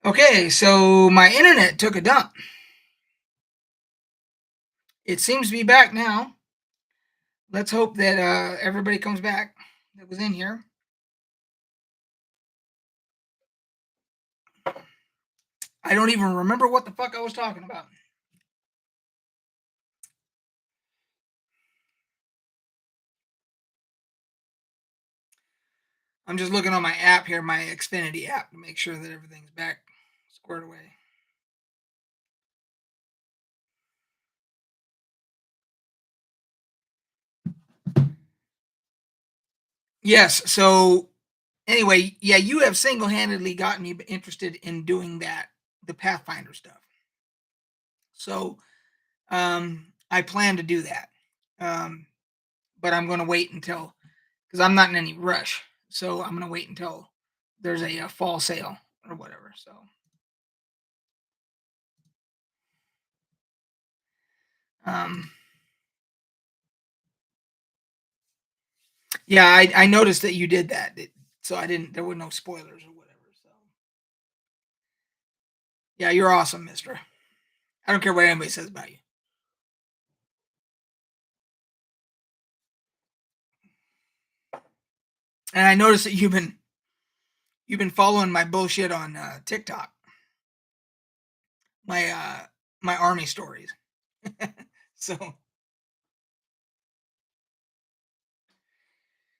Okay, so my internet took a dump. It seems to be back now. Let's hope that everybody comes back that was in here. I don't even remember what the fuck I was talking about. I'm just looking on my app here, my Xfinity app, to make sure that everything's back squared away. Yes. So anyway, yeah, you have single-handedly gotten me interested in doing that, the Pathfinder stuff. So I plan to do that. Um, but I'm going to wait until because I'm not in any rush. So I'm gonna wait until there's a fall sale or whatever. So um, yeah, I noticed that you did that. So I didn't. There were no spoilers or whatever. So yeah, you're awesome, Mister. I don't care what anybody says about you. And I noticed that you've been following my bullshit on TikTok. My my army stories. So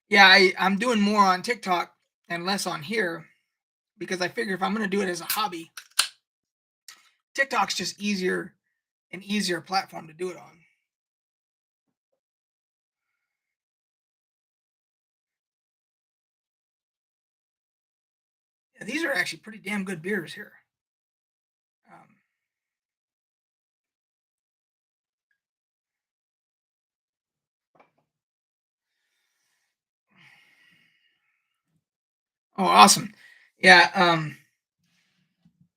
yeah, I'm doing more on TikTok and less on here because I figure if I'm gonna do it as a hobby, TikTok's just an easier platform to do it on. Yeah, these are actually pretty damn good beers here. Um, oh, awesome. Yeah,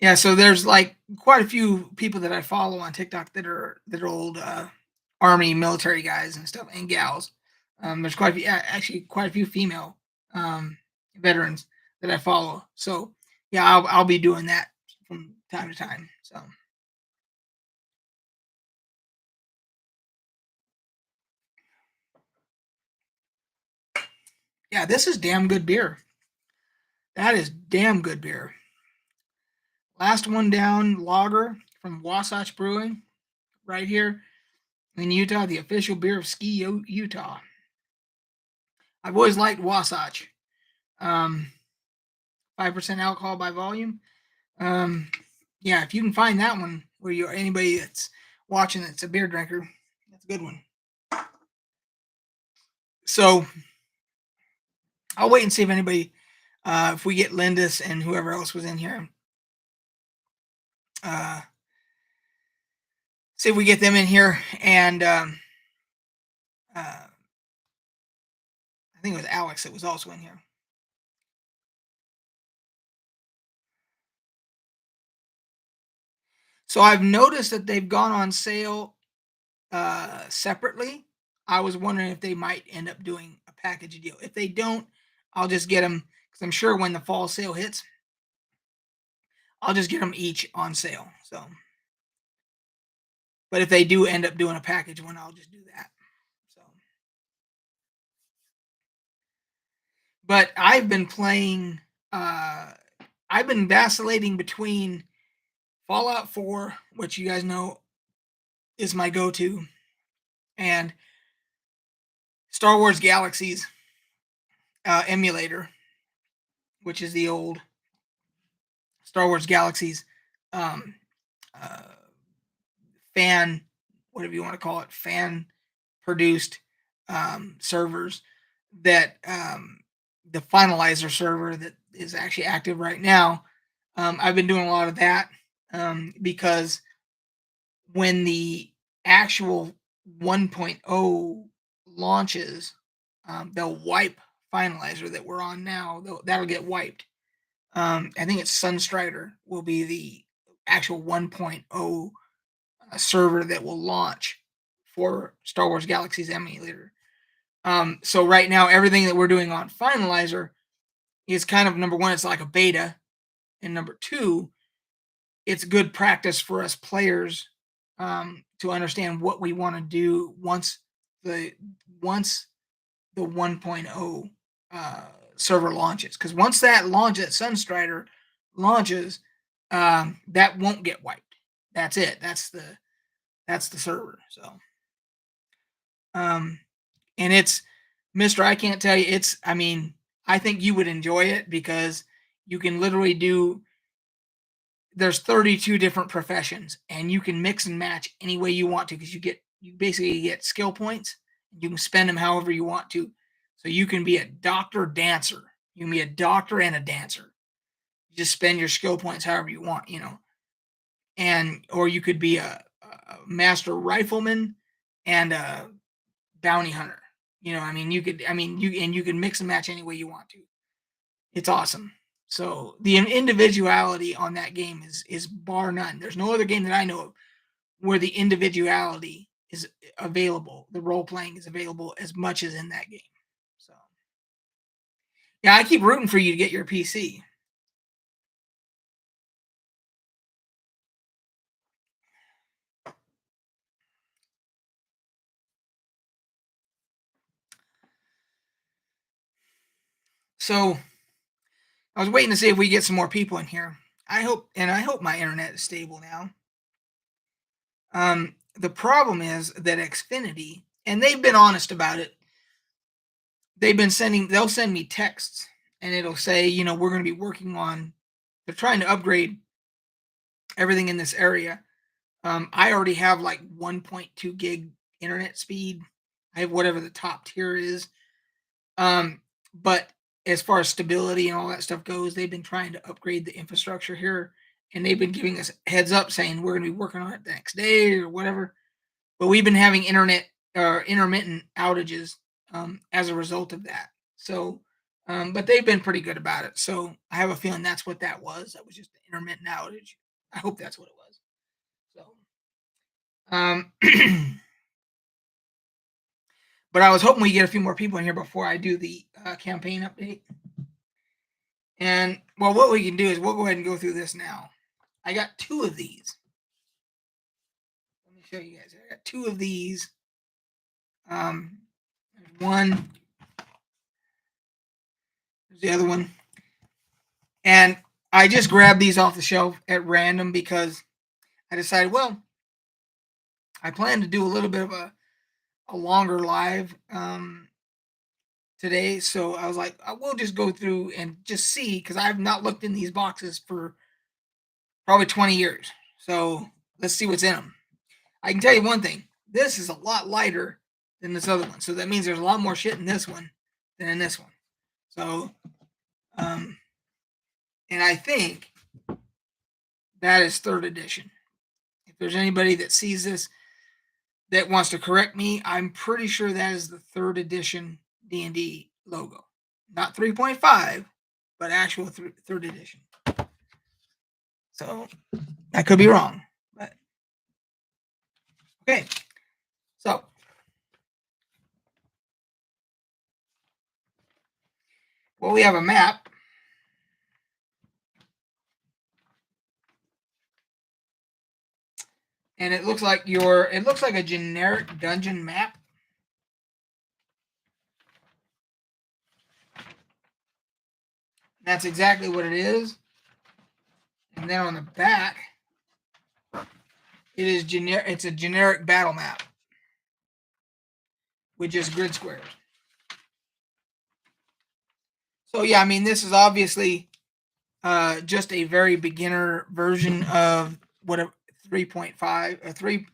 yeah. So there's like quite a few people that I follow on TikTok that are old army military guys and stuff and gals. There's quite a few, actually quite a few female veterans that I follow. So yeah, I'll be doing that from time to time. So yeah, this is damn good beer. That is damn good beer. Last one down, lager from Wasatch Brewing, right here in Utah, the official beer of Ski Utah. I've always liked Wasatch. 5% alcohol by volume. Um, yeah, if you can find that one where you're anybody that's watching that's a beer drinker, that's a good one. So I'll wait and see if anybody, if we get Lindis and whoever else was in here, uh, see if we get them in here. And I think it was Alex that was also in here. So I've noticed that they've gone on sale separately. I was wondering if they might end up doing a package deal. If they don't, I'll just get them because I'm sure when the fall sale hits, I'll just get them each on sale. So, but if they do end up doing a package one, I'll just do that. So, but I've been playing. Uh, I've been vacillating between Fallout 4, which you guys know is my go-to, and Star Wars Galaxies emulator, which is the old Star Wars Galaxies um, uh, fan, whatever you want to call it, fan produced servers that the finalizer server that is actually active right now. I've been doing a lot of that because when the actual 1.0 launches, they'll wipe finalizer that we're on now. That'll get wiped. I think it's Sunstrider will be the actual 1.0 server that will launch for Star Wars Galaxy's emulator. So right now, everything that we're doing on Finalizer is kind of number one, it's like a beta, and number two, it's good practice for us players to understand what we want to do the once the 1.0 server launches. Because once that Sunstrider launches, that won't get wiped. That's it. That's the server. So, um, and it's Mister. I can't tell you. It's. I mean, I think you would enjoy it because you can literally do. There's 32 different professions, and you can mix and match any way you want to because you basically get skill points. You can spend them however you want to. So you can be a doctor dancer. You can be a doctor and a dancer. You just spend your skill points however you want, and or you could be a master rifleman and a bounty hunter. I mean, you can mix and match any way you want to. It's awesome. So the individuality on that game is bar none. There's no other game that I know of where the individuality is available. The role playing is available as much as in that game. So yeah, I keep rooting for you to get your PC. So I was waiting to see if we get some more people in here. I hope my internet is stable now. The problem is that Xfinity, and they've been honest about it. They'll send me texts and it'll say, we're going to be working on, they're trying to upgrade everything in this area. I already have like 1.2 gig internet speed. I have whatever the top tier is. But as far as stability and all that stuff goes, they've been trying to upgrade the infrastructure here, and they've been giving us heads up saying we're going to be working on it the next day or whatever. But we've been having intermittent outages as a result of that. So, but they've been pretty good about it. So I have a feeling that's what that was. That was just an intermittent outage. I hope that's what it was. So, but I was hoping we get a few more people in here before I do the campaign update. And well, what we can do is we'll go ahead and go through this now. I got 2 of these. Let me show you guys. I got 2 of these. One. There's the other one. And I just grabbed these off the shelf at random because I decided, well, I plan to do a little bit of a longer live today. So I was like, I will just go through and just see because I've not looked in these boxes for probably 20 years. So let's see what's in them. I can tell you one thing. This is a lot lighter than this other one. So that means there's a lot more shit in this one than in this one. So, and I think that is 3rd edition. If there's anybody that sees this that wants to correct me, I'm pretty sure that is the 3rd edition D&D logo. Not 3.5, but actual 3rd edition. So I could be wrong, but okay. So well, we have a map. And it looks like a generic dungeon map. That's exactly what it is. And then on the back, it's a generic battle map with just grid squares. So yeah, I mean, this is obviously just a very beginner version of what a 3.5 or 3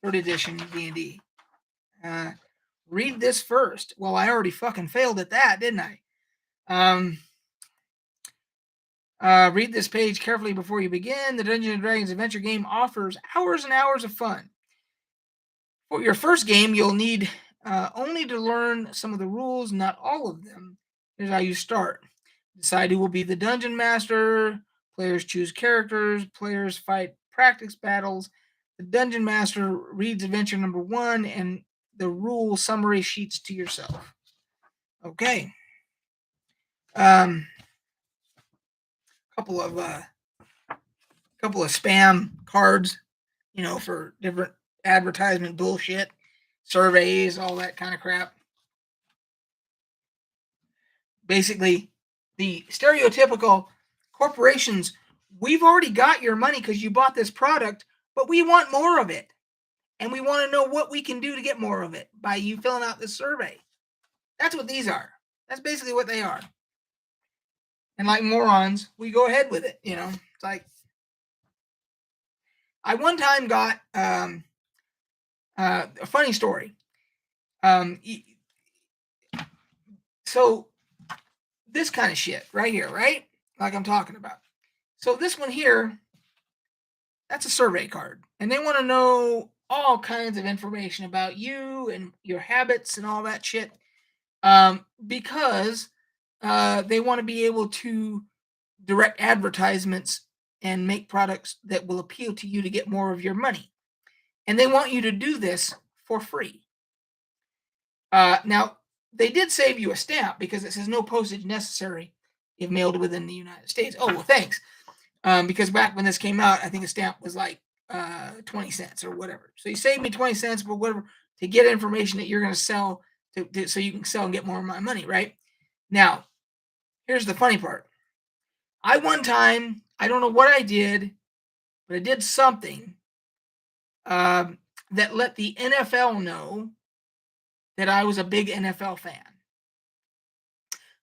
3rd edition D&D. Read this first. Well, I already fucking failed at that, didn't I? Read this page carefully before you begin. The Dungeons & Dragons adventure game offers hours and hours of fun. For your first game, you'll need only to learn some of the rules, not all of them. Here's how you start. Decide who will be the dungeon master. Players choose characters. Players fight practice battles. The dungeon master reads adventure number 1 and the rule summary sheets to yourself. Okay. Couple of couple of spam cards, for different advertisement bullshit, surveys, all that kind of crap. Basically, the stereotypical corporations, we've already got your money because you bought this product, but we want more of it. And we want to know what we can do to get more of it by you filling out this survey. That's what these are. That's basically what they are. And like morons, we go ahead with it. It's like, I one time got a funny story. So this kind of shit right here, right? Like I'm talking about. So this one here, that's a survey card. And they want to know all kinds of information about you and your habits and all that shit. Because they want to be able to direct advertisements and make products that will appeal to you to get more of your money. And they want you to do this for free. Now, they did save you a stamp because it says no postage necessary if mailed within the United States. Oh, well, thanks. Because back when this came out, I think a stamp was like 20 cents or whatever. So you saved me 20 cents, but whatever, to get information that you're going to sell so you can sell and get more of my money, right? Now, here's the funny part. I one time, I don't know what I did, but I did something that let the NFL know that I was a big NFL fan.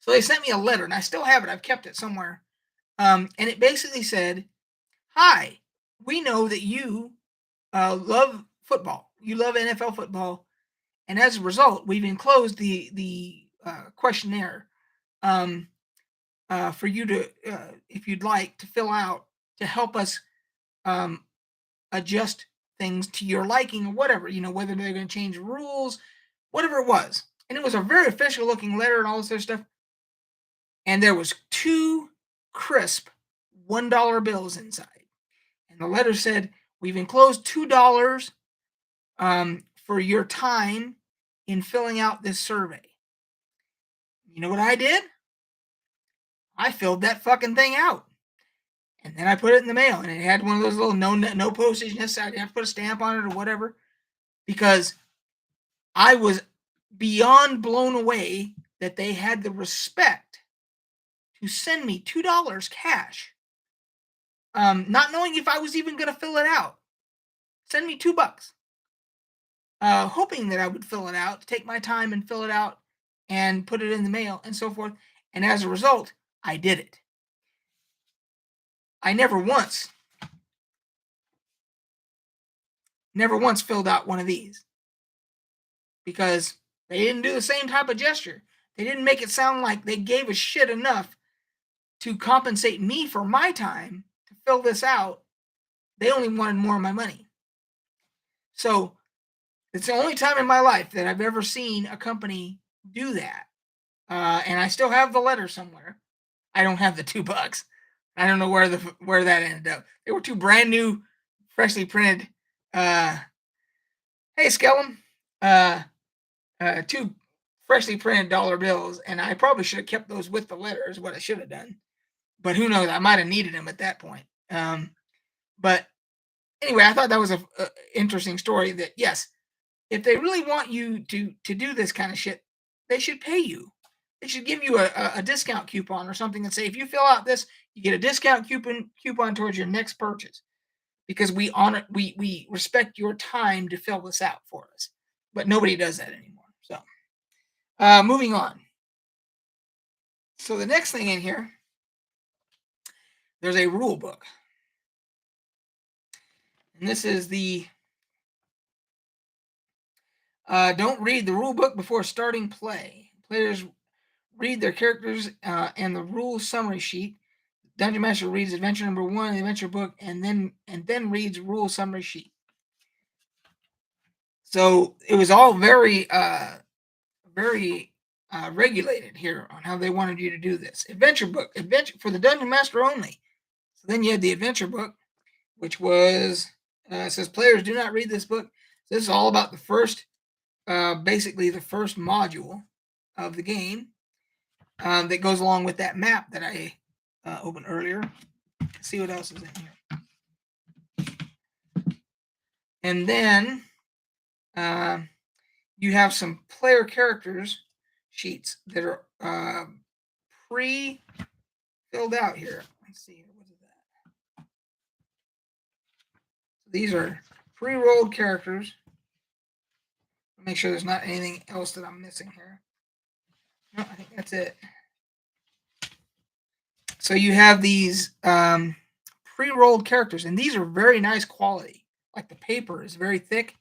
So they sent me a letter, and I still have it. I've kept it somewhere. And it basically said, "Hi, we know that you love football. You love NFL football, and as a result, we've enclosed the questionnaire for you to, if you'd like, to fill out to help us adjust things to your liking or whatever. Whether they're going to change rules, whatever it was." And it was a very official looking letter and all this other stuff. And there was 2 crisp $1 bills inside. And the letter said, "We've enclosed $2 for your time in filling out this survey." You know what I did? I filled that fucking thing out. And then I put it in the mail. And it had one of those little no postage necessary. I didn't have to put a stamp on it or whatever. Because I was beyond blown away that they had the respect to send me $2 cash. Not knowing if I was even going to fill it out. Send me $2. Hoping that I would fill it out, take my time and fill it out and put it in the mail and so forth. And as a result, I did it. I never once filled out one of these because they didn't do the same type of gesture. They didn't make it sound like they gave a shit enough to compensate me for my time to fill this out. They only wanted more of my money. So it's the only time in my life that I've ever seen a company do that. And I still have the letter somewhere. I don't have the $2. I don't know where that ended up. They were 2 brand new, freshly printed. Hey, Skellum. 2 freshly printed dollar bills, and I probably should have kept those with the letter. Is what I should have done. But who knows? I might have needed them at that point. But anyway, I thought that was a interesting story. That yes, if they really want you to do this kind of shit, they should pay you. They should give you a discount coupon or something and say, if you fill out this, you get a discount coupon towards your next purchase, because we honor, we respect your time to fill this out for us. But nobody does that anymore. So moving on. So the next thing in here, there's a rule book. And this is the don't read the rule book before starting play. Players read their characters and the rule summary sheet. Dungeon Master reads adventure number 1 in the adventure book and then reads rule summary sheet. So it was all very regulated here on how they wanted you to do this. Adventure book, adventure for the Dungeon Master only. So then you had the adventure book, which was says players do not read this book. So this is all about the first, basically the first module of the game that goes along with that map that I opened earlier. Let's see what else is in here. And then you have some player characters sheets that are pre-filled out here. Let's see, what is that? These are pre-rolled characters. Make sure there's not anything else that I'm missing here. No, I think that's it. So you have these pre-rolled characters, and these are very nice quality. Like the paper is very thick,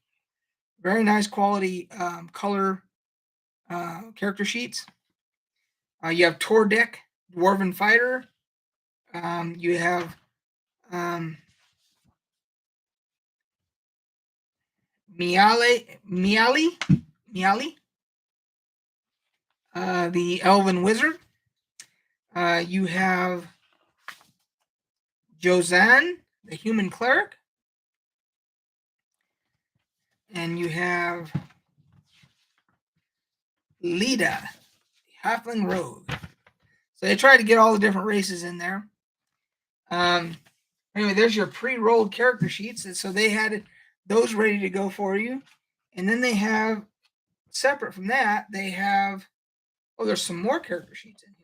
very nice quality color character sheets. You have Tordek, Dwarven Fighter. You have Miali, the Elven Wizard. You have Jozan, the Human Cleric. And you have Lida, the Halfling Rogue. So they tried to get all the different races in there. Anyway, there's your pre-rolled character sheets. So they had those ready to go for you. And then they have, separate from that, they have, there's some more character sheets in here.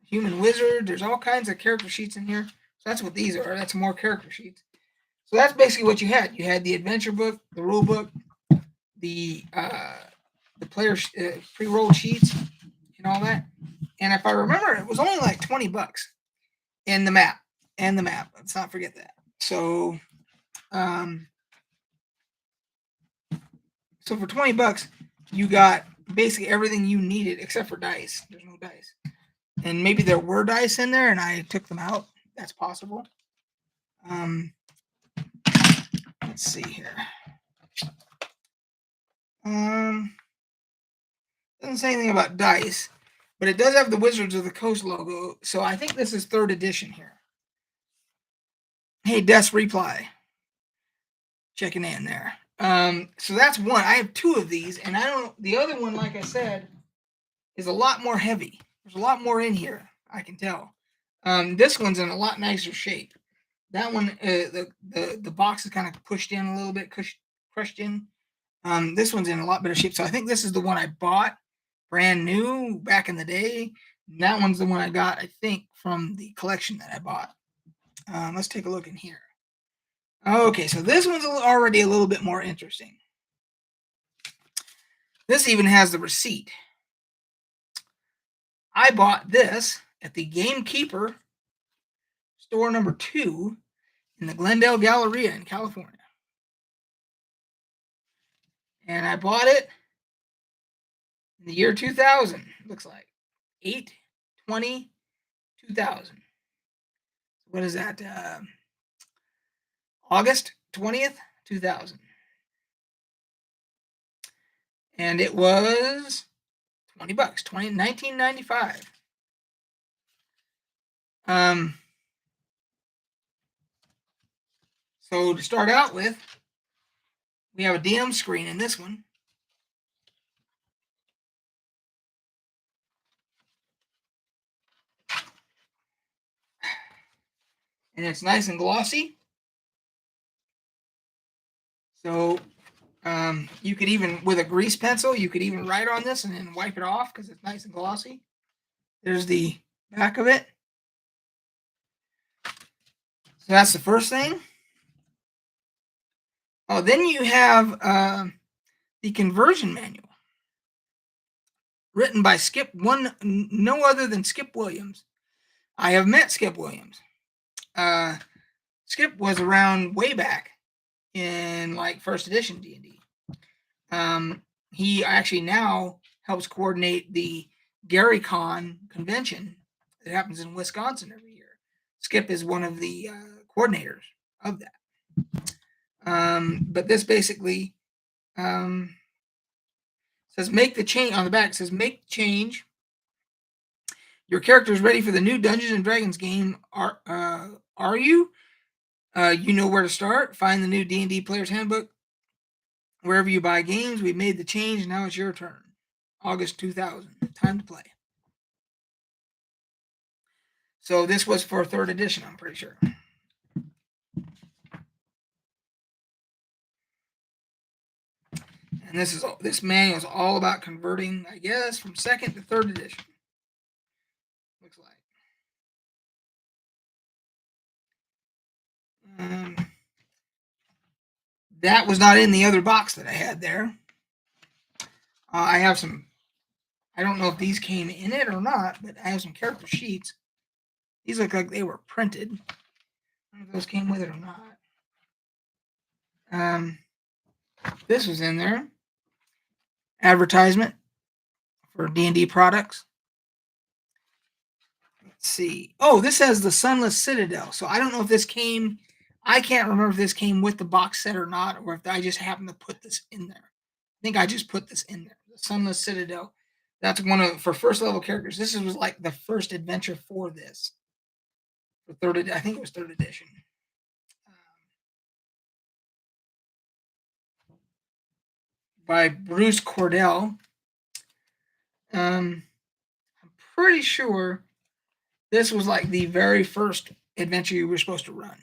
Human Wizard, there's all kinds of character sheets in here. So that's what these are. That's more character sheets. So that's basically what you had. You had the adventure book, the rule book, the player pre-rolled sheets, and all that. And if I remember, it was only like $20 in the map. Let's not forget that. So, so for $20, you got basically everything you needed except for dice. There's no dice, and maybe there were dice in there, and I took them out. That's possible. Let's see here. Doesn't say anything about dice, but it does have the Wizards of the Coast logo. So I think this is 3rd edition here. Hey, Des Reply. Checking in there. So that's one. I have 2 of these, and the other one, like I said, is a lot more heavy. There's a lot more in here, I can tell. This one's in a lot nicer shape. That one, the box is kind of pushed in a little bit, crushed in. This one's in a lot better shape. So I think this is the one I bought brand new back in the day. That one's the one I got, I think, from the collection that I bought. Let's take a look in here. Okay, so this one's already a little bit more interesting. This even has the receipt. I bought this at the Gamekeeper store number 2 in the Glendale Galleria in California. And I bought it in the year 2000, looks like. 8/20/2000. What is that? August 20th, 2000. And it was $20, 1995. So to start out with, we have a DM screen in this one. And it's nice and glossy. So you could even, with a grease pencil, you could even write on this and then wipe it off because it's nice and glossy. There's the back of it. So that's the first thing. Oh, then you have the conversion manual written by no other than Skip Williams. I have met Skip Williams. Skip was around way back in like 1st edition D&D. He actually now helps coordinate the GaryCon convention that happens in Wisconsin every year. Skip is one of the coordinators of that. But this basically says make the change on the back. It says make change. Your character is ready for the new Dungeons and Dragons game. Are you? You know where to start. Find the new D&D Player's Handbook wherever you buy games. We made the change. Now it's your turn. August 2000. Time to play. So this was for 3rd edition, I'm pretty sure. And this manual is all about converting, I guess, from second to third edition. Looks like. That was not in the other box that I had there. I have some. I don't know if these came in it or not, but I have some character sheets. These look like they were printed. I don't know if those came with it or not. This was in there. Advertisement for D&D products. Let's see. Oh, this has the Sunless Citadel. So I don't know if this came. I can't remember if this came with the box set or not, or if I just happened to put this in there. I think I just put this in there. The Sunless Citadel. That's one of for first level characters. This was like the first adventure for this. For third, I think it was third edition. By Bruce Cordell. I'm pretty sure this was like the very first adventure you were supposed to run.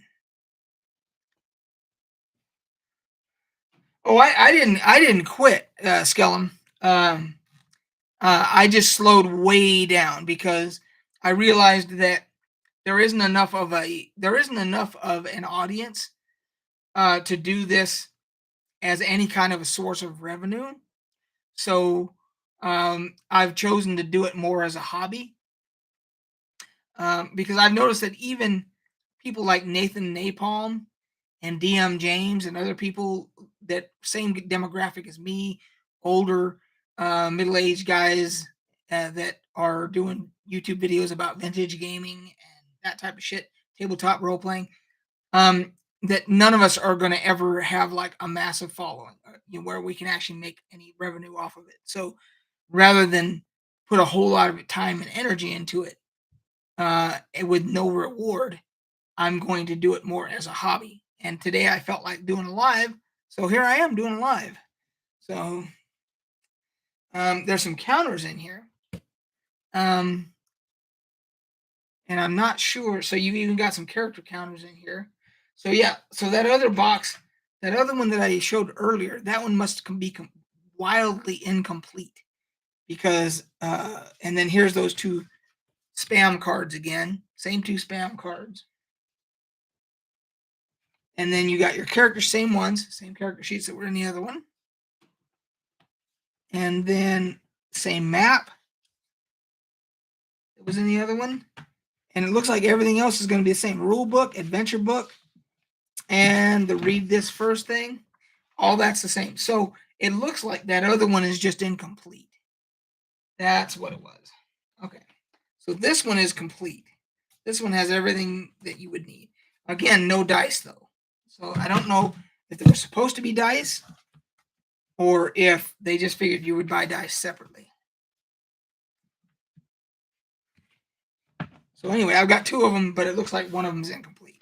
Oh, I didn't quit, Skellum. I just slowed way down because I realized that there isn't enough of an audience to do this as any kind of a source of revenue. So I've chosen to do it more as a hobby because I've noticed that even people like Nathan Napalm and DM James and other people that same demographic as me, older, middle-aged guys that are doing YouTube videos about vintage gaming and that type of shit, tabletop role playing. That none of us are going to ever have like a massive following, where we can actually make any revenue off of it. So rather than put a whole lot of time and energy into it, with no reward, I'm going to do it more as a hobby. And today I felt like doing a live, so here I am doing a live. So there's some counters in here. And I'm not sure. So you even got some character counters in here. So yeah, so that other box, that other one that I showed earlier, that one must be wildly incomplete because and then here's those two spam cards again, same two spam cards. And then you got your characters, same ones, same character sheets that were in the other one. And then same map that was in the other one. And it looks like everything else is going to be the same. Rule book, adventure book, and the read this first thing. All that's the same. So it looks like that other one is just incomplete. That's what it was. Okay. So this one is complete. This one has everything that you would need. Again, no dice though. So I don't know if there was supposed to be dice or if they just figured you would buy dice separately. So anyway, I've got two of them, but it looks like one of them is incomplete.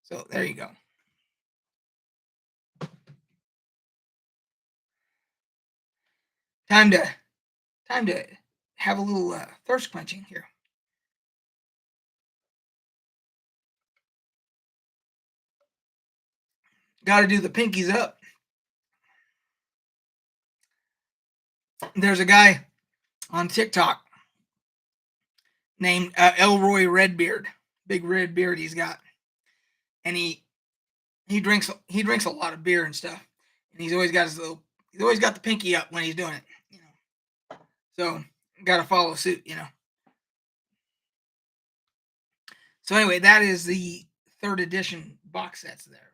So there you go. Time to have a little thirst quenching here. Got to do the pinkies up. There's a guy on TikTok named Elroy Redbeard. Big red beard he's got, and he drinks a lot of beer and stuff, and he's always got the pinky up when he's doing it, So got to follow suit, So anyway, that is the third edition box sets there.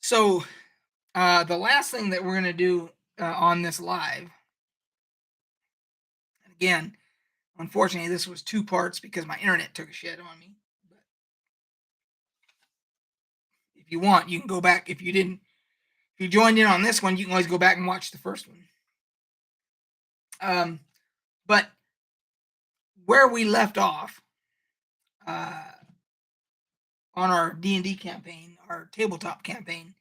So the last thing that we're going to do on this live, again, unfortunately, this was two parts because my internet took a shit on me. But if you want, you can go back. If you joined in on this one, you can always go back and watch the first one. But where we left off on our D&D campaign, our tabletop campaign,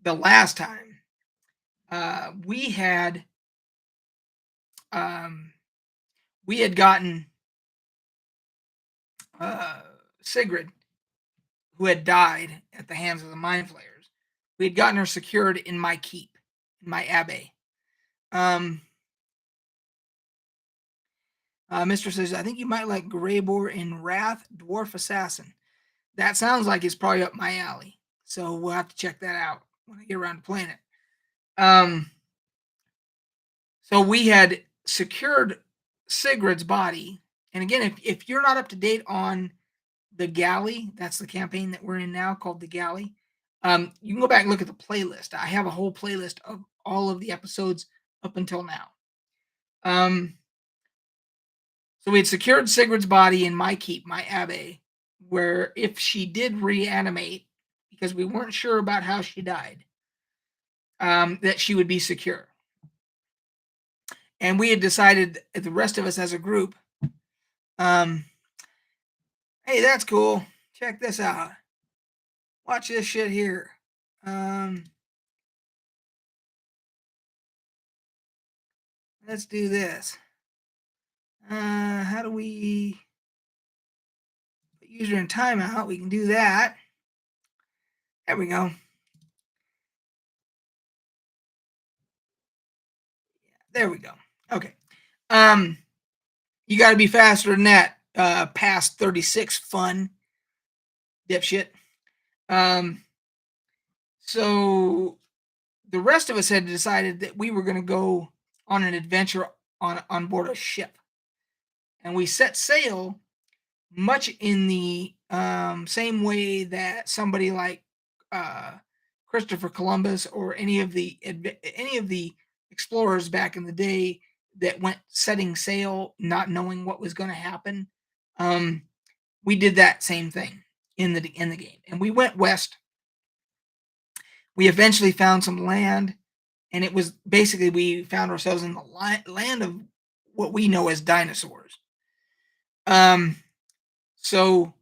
the last time we had gotten Sigrid, who had died at the hands of the mind flayers. We had gotten her secured in my keep, in my abbey. Mr. says, I think you might like Greybor in Wrath, Dwarf Assassin. That sounds like it's probably up my alley. So we'll have to check that out when I get around to playing it. So we had secured Sigrid's body. And again, if you're not up to date on the Galley, that's the campaign that we're in now called the Galley. You can go back and look at the playlist. I have a whole playlist of all of the episodes up until now. So we had secured Sigrid's body in my keep, my abbey, where if she did reanimate, because we weren't sure about how she died, that she would be secure. And we had decided, the rest of us as a group, hey, that's cool. Check this out. Watch this shit here. Let's do this. How do we put user in timeout? We can do that. There we go. There we go. Okay. You got to be faster than that. Past 36 fun, dipshit. So the rest of us had decided that we were going to go on an adventure on board a ship, and we set sail much in the same way that somebody like Christopher Columbus or any of the explorers back in the day that went setting sail, not knowing what was going to happen. We did that same thing in the game, and we went west. We eventually found some land, and it was basically we found ourselves in the land of what we know as dinosaurs. So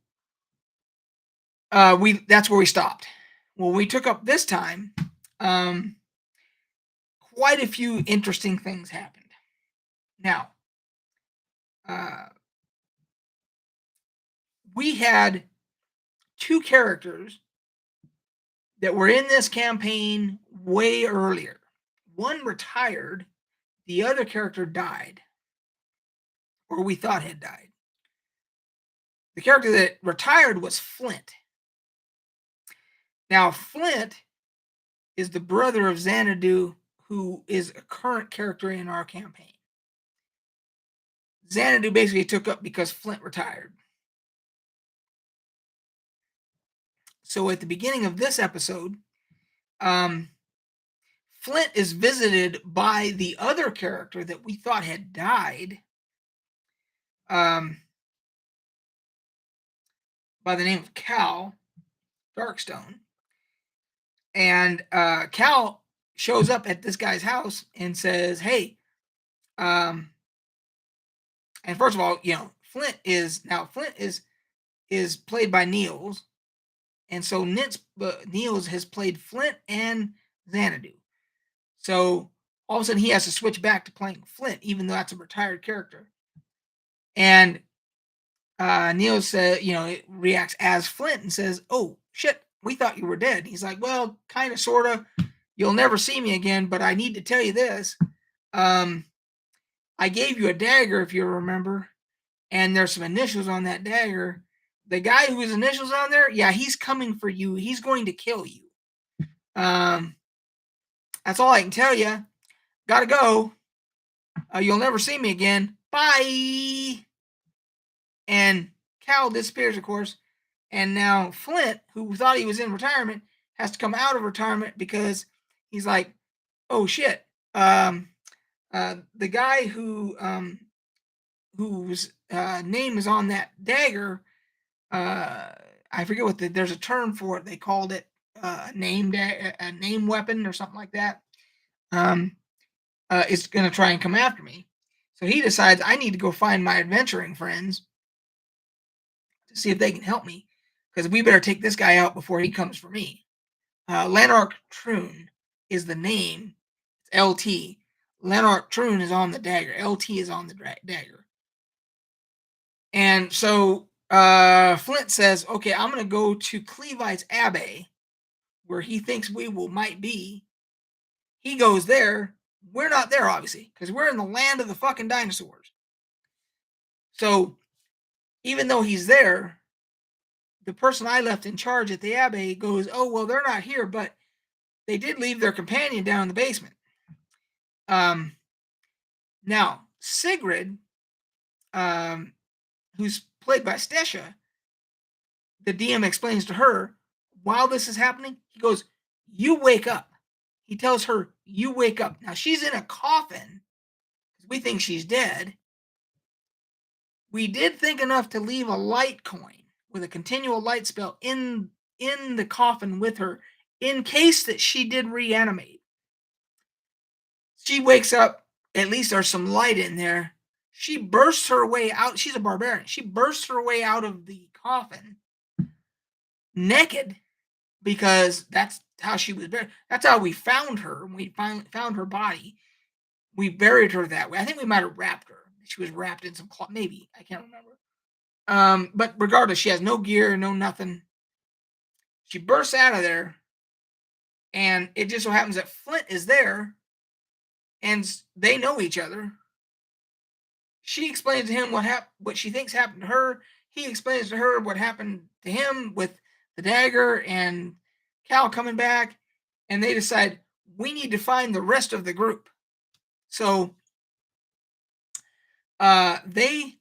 that's where we stopped. Well, we took up this time. Quite a few interesting things happened. Now, we had two characters that were in this campaign way earlier. One retired, the other character died, or we thought had died. The character that retired was Flint. Now, Flint is the brother of Xanadu, who is a current character in our campaign. Xanadu basically took up because Flint retired. So at the beginning of this episode, Flint is visited by the other character that we thought had died, by the name of Cal Darkstone. And Cal shows up at this guy's house and says, hey, and first of all, Flint is played by Niels. And so Niels has played Flint and Xanadu. So all of a sudden he has to switch back to playing Flint, even though that's a retired character. And Niels reacts as Flint and says, oh, shit, we thought you were dead. He's like, well, kind of, sort of. You'll never see me again, but I need to tell you this. I gave you a dagger, if you remember, and there's some initials on that dagger. The guy whose initials on there, yeah, he's coming for you. He's going to kill you. That's all I can tell you. Gotta go. You'll never see me again. Bye. And Cal disappears, of course. And now Flint, who thought he was in retirement, has to come out of retirement because he's like, oh shit. The guy whose name is on that dagger, I forget what there's a term for it. They called it a name weapon or something like that. Is going to try and come after me. So he decides I need to go find my adventuring friends to see if they can help me, because we better take this guy out before he comes for me. Lanark Troon is the name. It's LT. Lanark Troon is on the dagger. LT is on the dagger. And so Flint says, "Okay, I'm gonna go to Clevite's Abbey, where he thinks we will might be." He goes there. We're not there, obviously, because we're in the land of the fucking dinosaurs. So even though he's there, the person I left in charge at the Abbey goes, "Oh well, they're not here, but they did leave their companion down in the basement." Um, Now Sigrid, um, who's played by Stesha, the DM explains to her while this is happening. He goes, "You wake up." He tells her, "You wake up." Now she's in a coffin. We think she's dead. We did think enough to leave a light coin with a continual light spell in the coffin with her in case that she did reanimate. She wakes up, at least there's some light in there. She bursts her way out. She's a barbarian. She bursts her way out of the coffin naked because that's how she was buried. That's how we found her. We found her body. We buried her that way. I think we might have wrapped her. She was wrapped in some cloth. Maybe. I can't remember. But regardless, she has no gear, no nothing. She bursts out of there, and it just so happens that Flint is there, and they know each other. She explains to him what she thinks happened to her. He explains to her what happened to him with the dagger and Cal coming back, and they decide we need to find the rest of the group. So they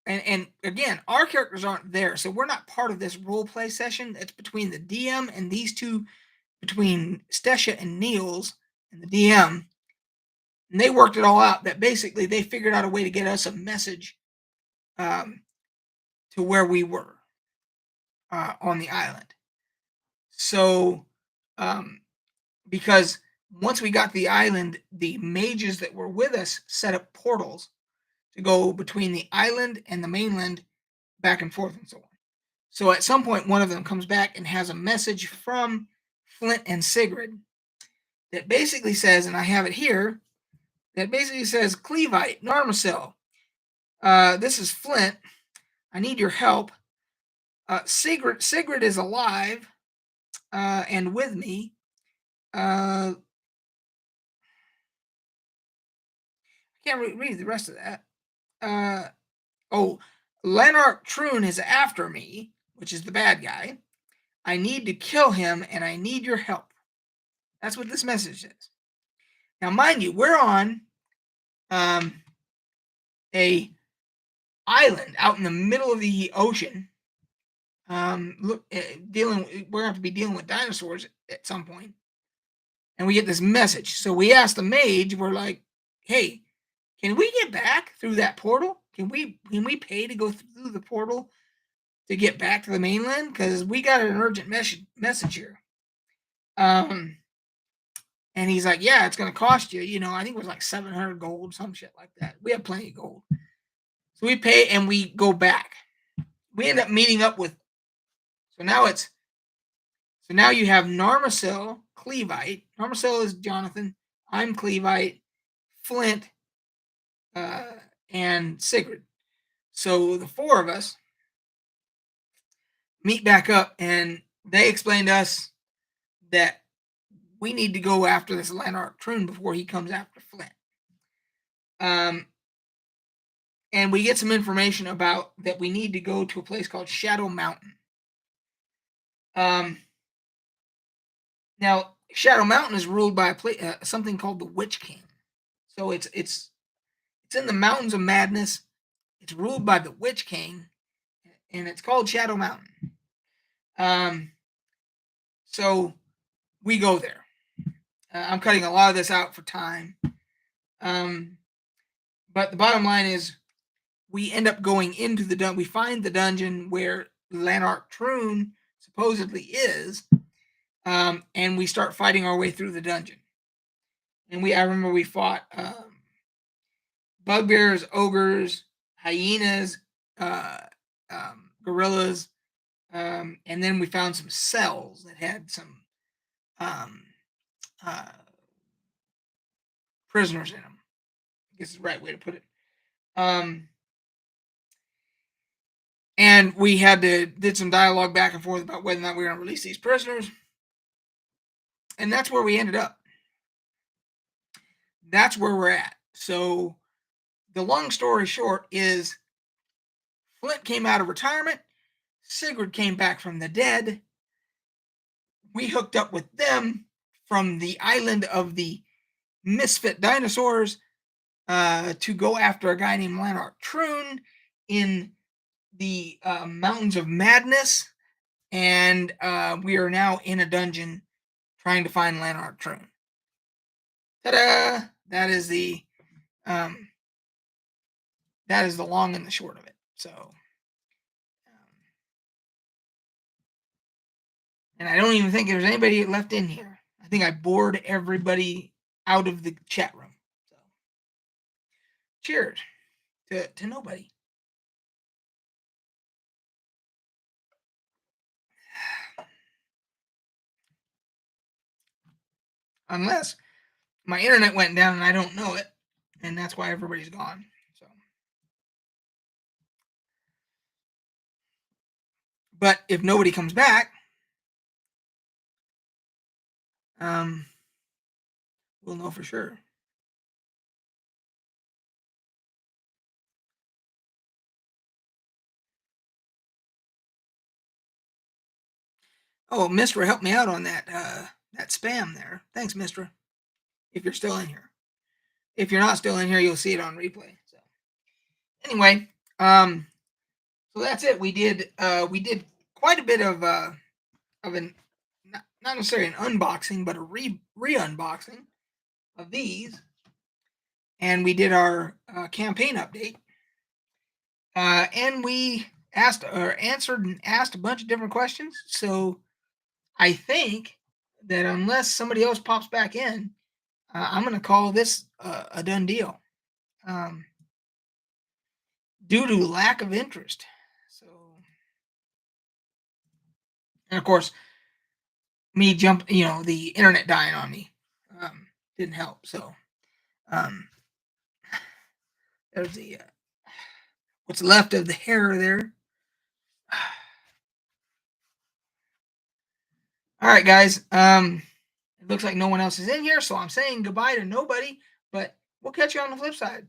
and again, our characters aren't there, so we're not part of this role play session. It's between the DM and these two, between Stesha and Niels and the DM. And they worked it all out that basically they figured out a way to get us a message um, to where we were on the island. So, um, because once we got to the island, the mages that were with us set up portals to go between the island and the mainland, back and forth and so on. So at some point, one of them comes back and has a message from Flint and Sigrid that basically says, and I have it here, that basically says, "Clevite, Narmacell, this is Flint. I need your help. Sigrid is alive and with me. I can't read the rest of that. Uh, oh, Lanark Troon is after me, which is the bad guy. I need to kill him, and I need your help." That's what this message says. Now, mind you, we're on a island out in the middle of the ocean. We're gonna have to be dealing with dinosaurs at some point, and we get this message. So we ask the mage. We're like, "Hey, can we get back through that portal? Can we pay to go through the portal to get back to the mainland? Because we got an urgent message here." Um, and he's like, "Yeah, it's gonna cost you. I think it was like 700 gold, some shit like that. We have plenty of gold." So we pay and we go back. We end up meeting up with. So now it's so now you have Narmacell, Clevite. Narmacell is Jonathan. I'm Clevite, Flint, uh, and Sigrid. So the four of us meet back up, and they explain to us that we need to go after this Lanark Troon before he comes after Flint. Um, and we get some information about that we need to go to a place called Shadow Mountain. Now, Shadow Mountain is ruled by something called the Witch King. So it's in the Mountains of Madness. It's ruled by the Witch King, and it's called Shadow Mountain. Um, so we go there. I'm cutting a lot of this out for time. But the bottom line is we end up going into the dungeon. We find the dungeon where Lanark Troon supposedly is, and we start fighting our way through the dungeon. And I remember we fought bugbears, ogres, hyenas, uh, gorillas, and then we found some cells that had some um, uh, prisoners in them. I guess is the right way to put it. Um, And we did some dialogue back and forth about whether or not we were going to release these prisoners. And that's where we ended up. That's where we're at. So the long story short is Flint came out of retirement. Sigrid came back from the dead. We hooked up with them from the island of the misfit dinosaurs to go after a guy named Lanark Troon in the Mountains of Madness. And we are now in a dungeon trying to find Lanark Troon. Ta-da! Um, that is the long and the short of it. So, and I don't even think there's anybody left in here. I think I bored everybody out of the chat room. So, cheers to nobody. Unless my internet went down and I don't know it, and that's why everybody's gone. So, but if nobody comes back, we'll know for sure. Oh, Mistra helped me out on that spam there. Thanks, Mistra. If you're still in here. If you're not still in here, you'll see it on replay. So anyway, so that's it. We did quite a bit of an not necessarily an unboxing, but a re-unboxing of these, and we did our campaign update, and we answered and asked a bunch of different questions. So I think that unless somebody else pops back in, I'm going to call this a done deal. Due to lack of interest. So, and of course, me the internet dying on me didn't help. So, there's the what's left of the hair there. All right, guys. It looks like no one else is in here, so I'm saying goodbye to nobody. But we'll catch you on the flip side.